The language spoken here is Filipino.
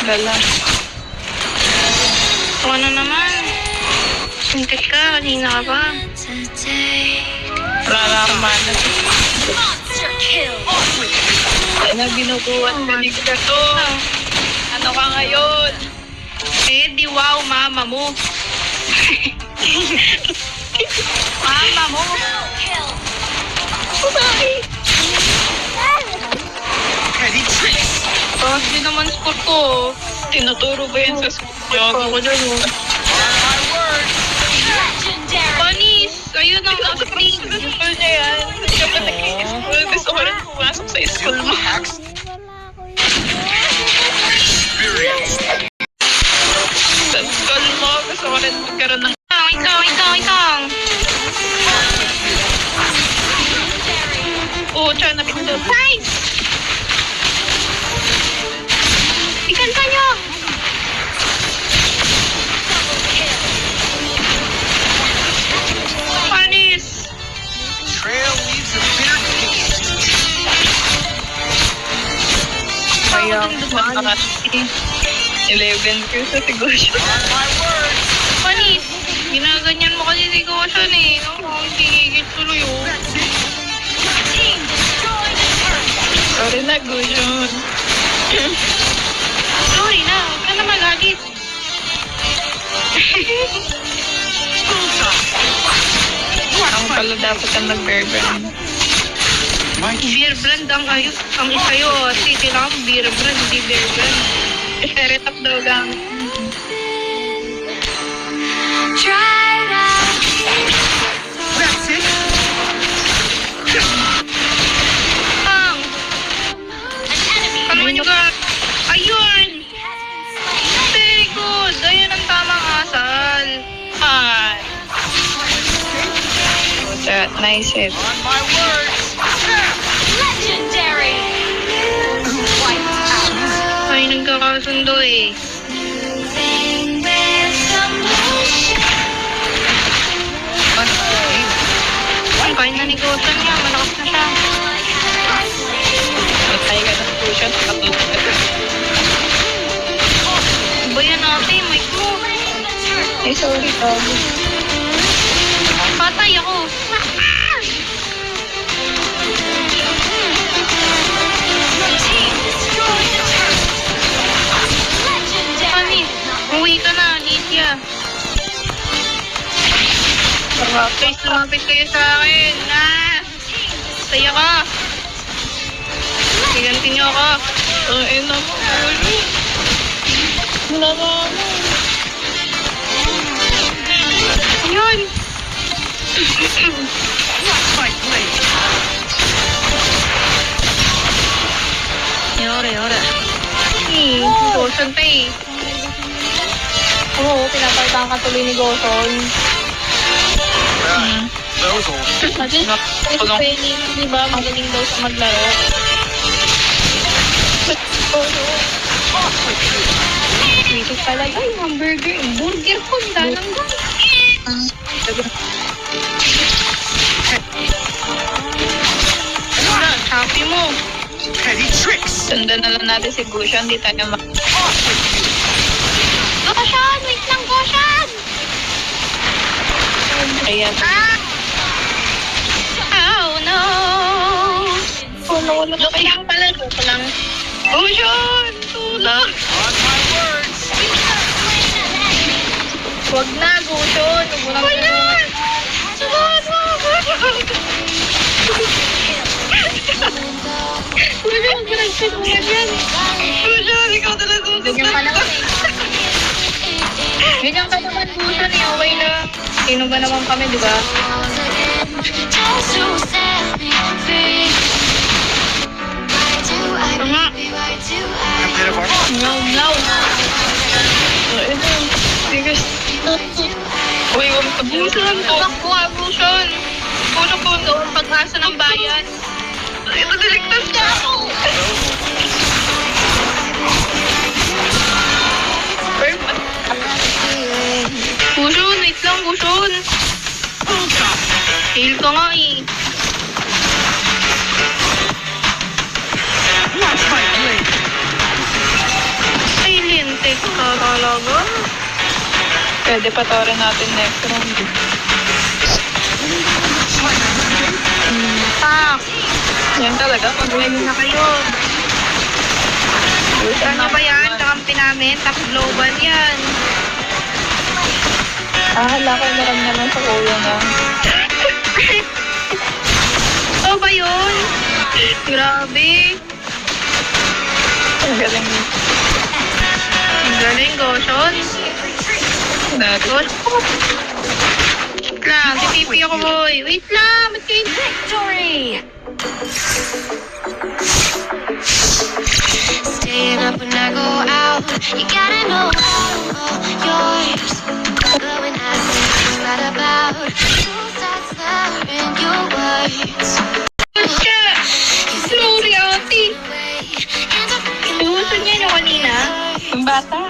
Lala. Ano naman? Sintik ka, kanina ka pa. Wala na akong mana. Ano, binubuhat ka ni Gato. Ano ka ngayon? Eh, di wow, mama mo. Mama mo. Bakit? Tapos din naman score ko. Tinuturo ba yan sa school? Ako dyan mo. Panis! Ayun ang acting. Gusto niya yan. Kapag nag-i-school, gusto ko rin pumasok sa school mo. Sa school mo, gusto ko rin magkaroon ng... Wait lang. Oo, tsaka napindot. Nice! Ikanta nyo! Panis! Trail leaves a bitter taste. Kaya, maka 11 ko sa negosyo. My word. Panis! Ginaganyan mo kasi negosyon eh. Ang gigigit tuloy oh. Sorry na, Gushon. Sorry na, huwag ka na magagit. Ang pala dapat ang nag-bear-brand. Beer brand ang ayos. Ang isayo, kasi kailangan beer brand, hindi beer brand. Seretap daw lang. That's it. Ano nyo ka? Ayun! Very good! Ayun ang tamang asal. Ah. That nice hit. On my words. Ay, nagkakasundo eh. Ang kain na negosyo niya, malakas na siya. Matay ka ng Gushon, patulog ka. Ba yan ate, mic mo. Eh, sorry, dog. Patay ako. Panis, uwi ka na, Lydia. Please, lumapit kayo sa akin. Saya ka. Higanti niyo ako. Ang ina mo, Gushon. Wala ka mo. Ayun. My blade. Yora. Goson pa eh. Oo, pinapalitan ka tuloy ni Goson. Those old. Kasi spelling, di ba, magaling daw sa maglaro. Dito talaga yung hamburger. Burger ko, dalang ko. Happy mo. Petty tricks. Sundan na lang natin si Gushon, di tayo Goshan! Wait lang, Goshan! Ayan. Oh, no! Oh, nawala na kayo. Pala, joke lang. Gushon! Tulak! On my words. Huwag na, Goshan. Huwag na! Wala, huwag na nagsasayan yan. Gushon, ikaw talaga Ganyan ka naman eh. Ganyan ka naman, Goshan eh. Okay na. Sino ba naman kami, di ba? Tama. A bit of our. No. Bigas. Uy, huwag ka Goshan, tumakbo ka, Goshan. Puno po doon, pag-asa ng bayan. Ito, niligtas niya ako. Goshan, wait lang, Goshan. Heal ka nga eh. Watch my blade. Silent. Sweet ka talaga. Pwede patawarin natin next round. Tak, Yan talaga. pwede na kayo. Ano ba yan? Kakampi namin? Top global yan. Hala ko naram naman sa kuya niya. Ito ba yun? Grabe. Ang galing. Ang galing, Goshon. Natin. Goshon. Wait lang, pipipi ako, boy. Wait lang, ba't kayo? Victory! Staying up when I go out. You gotta know all yours. But when I say it's not about, you start slurring your words. Siya! Slowly, ate. And I Inuusan niya yung kanina. Ang bata.